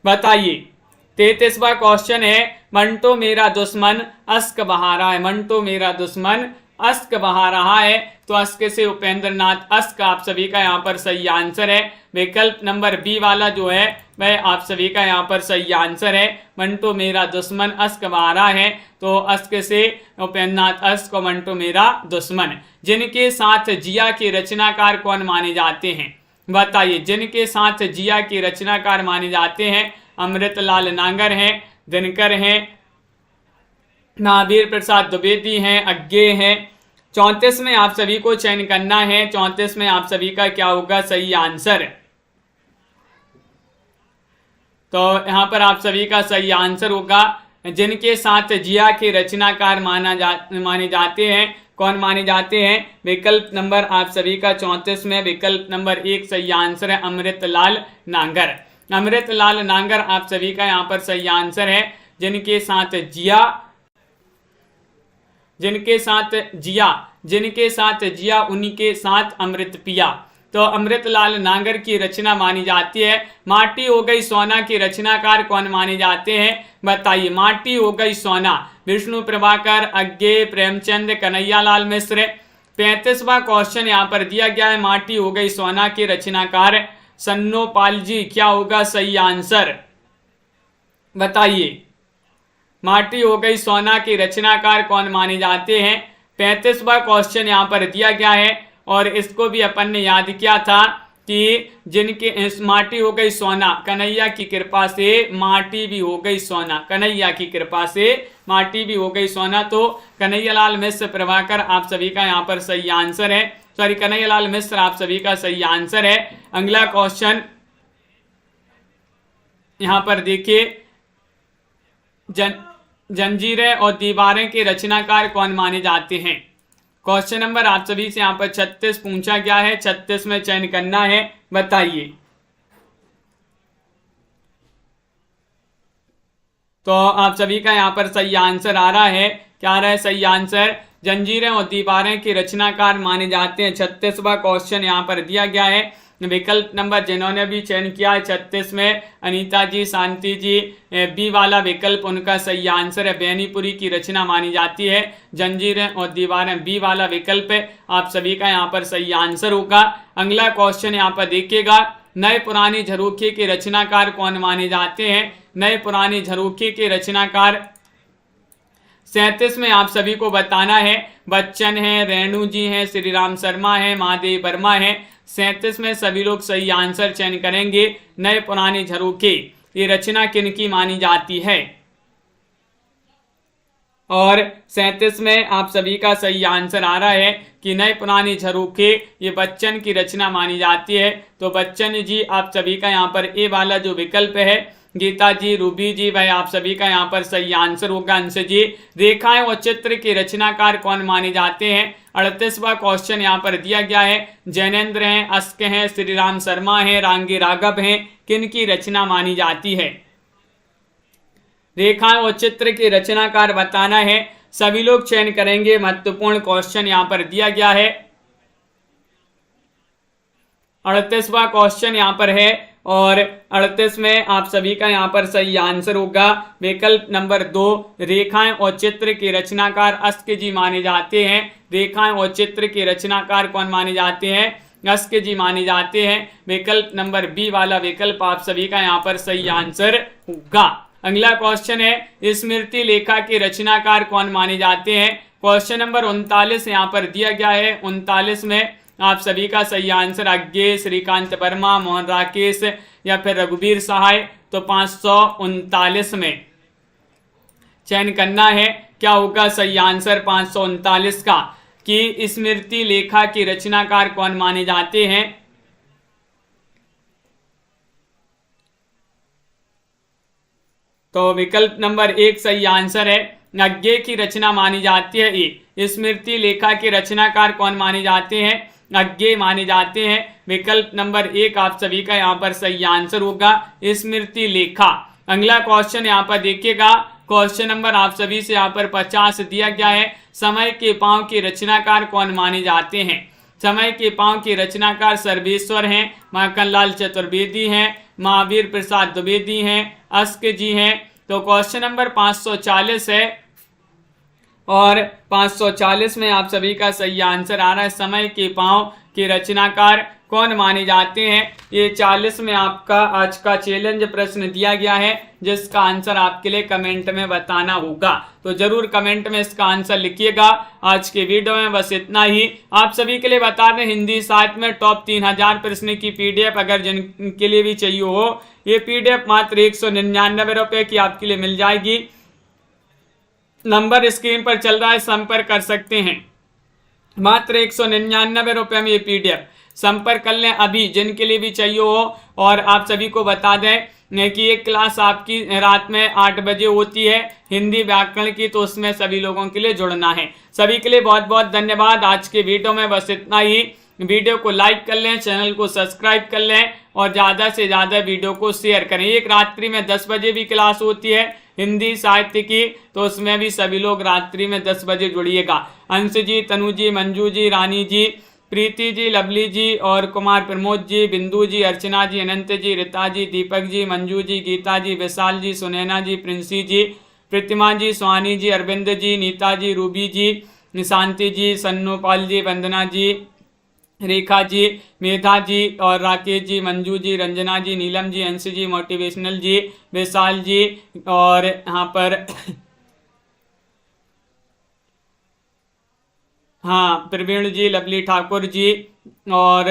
Speaker 1: बताइए। 33वां क्वेश्चन है, मंटो मेरा दुश्मन अस्क बहा रहा है। मंटो मेरा दुश्मन अस्क बहा रहा है, तो अस्क से उपेंद्र नाथ अस्क आप सभी का यहाँ पर सही आंसर है। विकल्प नंबर बी वाला जो है वह आप सभी का यहाँ पर सही आंसर है। मंटो मेरा दुश्मन अस्क बहा रहा है, तो अस्क से उपेंद्र नाथ अस्क और मंटो मेरा दुश्मन। जिनके साथ जिया के रचनाकार कौन माने जाते हैं? बताइए। जिनके साथ जिया के रचनाकार माने जाते हैं, अमृतलाल नागर हैं, दिनकर हैं, महावीर प्रसाद द्विवेदी हैं, अज्ञे हैं। 34 में आप सभी को चयन करना है। 34 में आप सभी का क्या होगा सही आंसर? तो यहाँ पर आप सभी का सही आंसर होगा जिनके साथ जिया के रचनाकार माने जाते हैं। कौन माने जाते हैं? विकल्प नंबर आप सभी का 34 में विकल्प नंबर 1 सही आंसर है, अमृतलाल नागर। अमृतलाल नागर आप सभी का यहाँ पर सही आंसर है। जिनके साथ जिया, जिनके साथ जिया उनके साथ अमृत पिया। तो अमृतलाल नागर की रचना मानी जाती है। माटी हो गई सोना की रचनाकार कौन माने जाते हैं? बताइए। माटी हो गई सोना, विष्णु प्रभाकर, अज्ञे, प्रेमचंद, कन्हैयालाल मिश्र। 35वां क्वेश्चन यहाँ पर दिया गया है, माटी हो गई सोना के रचनाकार सन्नोपाल जी, क्या होगा सही आंसर बताइए। माटी हो गई सोना के रचनाकार कौन माने जाते हैं? 35वां क्वेश्चन यहाँ पर दिया गया है और इसको भी अपन ने याद किया था कि जिनके माटी हो गई सोना, कन्हैया की कृपा से माटी भी हो गई सोना, कन्हैया की कृपा से माटी भी हो गई सोना। तो कन्हैयालाल मिश्र, प्रभाकर आप सभी का यहाँ पर सही आंसर है। सॉरी, कन्हैयालाल मिश्र आप सभी का सही आंसर है। अगला क्वेश्चन यहाँ पर देखिए, जंजीरें और दीवारें के रचनाकार कौन माने जाते हैं? क्वेश्चन नंबर आप सभी से यहाँ पर 36 पूछा गया है, 36 में चयन करना है, बताइए। तो आप सभी का यहाँ पर सही आंसर आ रहा है, क्या आ रहा है सही आंसर? जंजीरें और दीवारें के रचनाकार माने जाते हैं। 36वां क्वेश्चन यहाँ पर दिया गया है। विकल्प नंबर जिन्होंने भी चयन किया है 36 में, अनीता जी, शांति जी, बी वाला विकल्प उनका सही आंसर है। बेनीपुरी की रचना मानी जाती है जंजीरें और दीवारें, बी वाला विकल्प है आप सभी का यहाँ पर सही आंसर होगा। अगला क्वेश्चन यहाँ पर देखिएगा, नए पुरानी झरोखे के रचनाकार कौन माने जाते हैं? नए पुरानी झरोखे के रचनाकार 37 में आप सभी को बताना है। बच्चन है, रेणु जी हैं, श्री राम शर्मा है, महादेव वर्मा है। 37 में सभी लोग सही आंसर चयन करेंगे। नए पुराने झरोखे, ये रचना किनकी मानी जाती है? और 37 में आप सभी का सही आंसर आ रहा है कि नए पुराने झरोखे ये बच्चन की रचना मानी जाती है। तो बच्चन जी आप सभी का यहाँ पर ए वाला जो विकल्प है, गीता जी, रूबी जी, भाई आप सभी का यहाँ पर सही आंसर होगा। अंश जी, रेखाएं और चित्र के रचनाकार कौन माने जाते हैं? 38वां क्वेश्चन यहाँ पर दिया गया है। जैनेन्द्र हैं, अस्क हैं, श्री राम शर्मा हैं, रांगी राघव हैं, किनकी रचना मानी जाती है? रेखाएं और चित्र के रचनाकार बताना है, सभी लोग चयन करेंगे। महत्वपूर्ण क्वेश्चन यहाँ पर दिया गया है। 38वां क्वेश्चन यहाँ पर है और 38 में आप सभी का यहाँ पर सही आंसर होगा विकल्प नंबर 2, रेखाएं और चित्र के रचनाकार अस्क जी माने जाते हैं। रेखाएं और चित्र के रचनाकार कौन माने जाते हैं? अस्क जी माने जाते हैं। विकल्प नंबर बी वाला विकल्प आप सभी का यहाँ पर सही आंसर होगा। अगला क्वेश्चन है, स्मृति लेखा के रचनाकार कौन माने जाते हैं? क्वेश्चन नंबर 39 यहाँ पर दिया गया है। 39 में आप सभी का सही आंसर अज्ञे, श्रीकांत वर्मा, मोहन राकेश या फिर रघुवीर सहाय। तो 539 में चयन करना है, क्या होगा सही आंसर 539 का, कि स्मृति लेखा की रचनाकार कौन माने जाते हैं? तो विकल्प नंबर 1 सही आंसर है। अज्ञे की रचना मानी जाती है ए। स्मृति लेखा के रचनाकार कौन माने जाते हैं? अज्ञे माने जाते हैं। विकल्प नंबर 1 आप सभी का यहाँ पर सही आंसर होगा, स्मृति लेखा। अगला क्वेश्चन यहाँ पर देखिएगा, क्वेश्चन नंबर आप सभी से यहाँ पर 50 दिया गया है। समय के पांव के रचनाकार कौन माने जाते हैं? समय के पांव के रचनाकार सर्वेश्वर हैं, माखनलाल चतुर्वेदी हैं, महावीर प्रसाद द्विवेदी हैं, अस्क जी हैं। तो क्वेश्चन नंबर 540 है और 540 में आप सभी का सही आंसर आ रहा है, समय के पांव के रचनाकार कौन माने जाते हैं? ये 40 में आपका आज का चैलेंज प्रश्न दिया गया है, जिसका आंसर आपके लिए कमेंट में बताना होगा। तो जरूर कमेंट में इसका आंसर लिखिएगा। आज के वीडियो में बस इतना ही। आप सभी के लिए बता दें, हिंदी साहित्य में टॉप 3000 प्रश्न की पीडीएफ अगर जिनके लिए भी चाहिए हो, ये पीडीएफ मात्र 199 रुपये की आपके लिए मिल जाएगी। नंबर स्क्रीन पर चल रहा है, संपर्क कर सकते हैं। मात्र 199 रुपये में ये पीडीएफ, संपर्क कर लें अभी जिनके लिए भी चाहिए हो। और आप सभी को बता दें कि ये क्लास आपकी रात में 8 बजे होती है हिंदी व्याकरण की, तो उसमें सभी लोगों के लिए जुड़ना है। सभी के लिए बहुत बहुत धन्यवाद। आज के वीडियो में बस इतना ही। वीडियो को लाइक कर लें, चैनल को सब्सक्राइब कर लें और ज़्यादा से ज़्यादा वीडियो को शेयर करें। एक रात्रि में 10 बजे भी क्लास होती है हिंदी साहित्य की, तो उसमें भी सभी लोग रात्रि में 10 बजे जुड़िएगा। अंश जी, तनु जी, मंजू जी, रानी जी, प्रीति जी, लवली जी और कुमार प्रमोद जी, बिंदु जी, अर्चना जी, अनंत जी, रीता जी, दीपक जी, मंजू जी, गीता जी, विशाल जी, सुनैना जी, प्रिंसी जी, प्रतिमा जी, स्वानी जी, अरविंद जी, नीता जी, रूबी जी, निशांति जी, सन्नोपाल जी, वंदना जी, रेखा जी, मेधा जी और राकेश जी, मंजू जी, रंजना जी, नीलम जी, अंश जी, मोटिवेशनल जी, विशाल जी और यहाँ पर हाँ प्रवीण जी, लवली ठाकुर जी और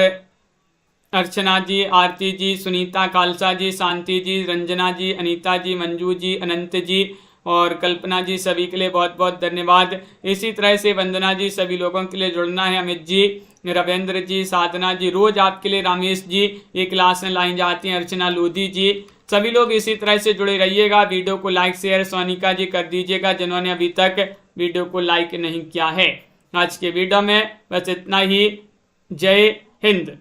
Speaker 1: अर्चना जी, आरती जी, सुनीता खालसा जी, शांति जी, रंजना जी, अनीता जी, मंजू जी, अनंत जी और कल्पना जी, सभी के लिए बहुत बहुत धन्यवाद। इसी तरह से वंदना जी, सभी लोगों के लिए जुड़ना है। अमित जी, रविंद्र जी, साधना जी, रोज आपके लिए रामेश जी ये क्लास में लाई जाती हैं, अर्चना लोधी जी, सभी लोग इसी तरह से जुड़े रहिएगा। वीडियो को लाइक शेयर सोनिका जी कर दीजिएगा जिन्होंने अभी तक वीडियो को लाइक नहीं किया है। आज के वीडियो में बस इतना ही। जय हिंद।